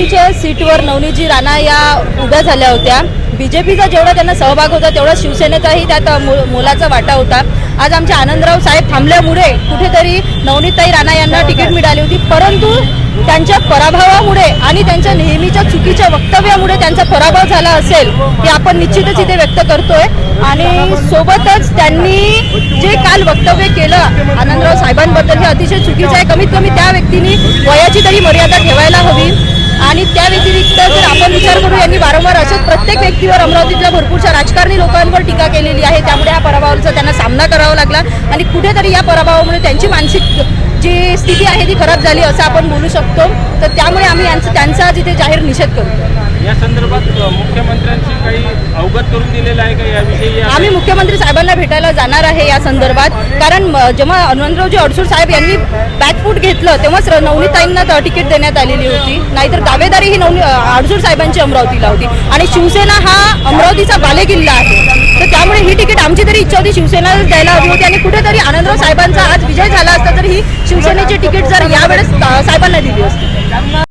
अमरावतीच्या सीटवर नवनीतजी राणा या उभ्या झाल्या होत्या। बीजेपीचा जेवढा त्यांना सहभाग होता तेवढा शिवसेनेचाही त्यात मोलाचा वाटा होता। आज आमचे आनंदराव साहेब थांबल्यामुळे कुठेतरी नवनीतताई राणा यांना तिकीट मिळाली होती, परंतु त्यांच्या पराभवामुळे आणि त्यांच्या नेहमीच्या चुकीच्या वक्तव्यामुळे त्यांचा पराभव झाला असेल हे आपण निश्चितच इथे व्यक्त करतोय। आणि सोबतच त्यांनी जे काल वक्तव्य केलं आनंदराव साहेबांबद्दल हे अतिशय चुकीचं आहे। कमीत कमी त्या व्यक्तींनी वयाची तरी मर्यादा ठेवायला हवी। आणि त्या व्यतिरिक्त जर आपण विचार करू, यांनी वारंवार असंच प्रत्येक व्यक्तीवर अमरावतीतल्या भरपूरशा राजकारणी लोकांवर टीका केलेली आहे, त्यामुळे या पराभवाचा त्यांना सामना करावा लागला आणि कुठेतरी या पराभवामुळे त्यांची मानसिक जी स्थिती आहे ती खराब झाली असं आपण बोलू शकतो। तर त्यामुळे आम्ही त्यांचा आज इथे जाहीर निषेध करतो। या संदर्भात मुख्यमंत्र्यांची काही अवगत करून दिलेलं आहे का याविषयी? आम्ही मुख्यमंत्री साहेबांना भेटायला जाणार आहे या संदर्भात, कारण जेव्हा आनंदरावजी अडसूळ साहेब यांनी बॅकफूट घेतलं तेव्हाच नवनीतताईंना तिकीट देण्यात आलेली होती, नाहीतर दावेदारी ही अडसूळ साहेबांची अमरावतीला होती आणि शिवसेना हा अमरावतीचा बालेकिल्ला आहे। तर त्यामुळे ही तिकीट आमची तरी इच्छा होती शिवसेनेला द्यायला हवी होती आणि कुठेतरी आनंदराव साहेबांचा आज विजय झाला असता तर ही शिवसेनेची तिकीट जर यावेळेस साहेबांना दिली असती।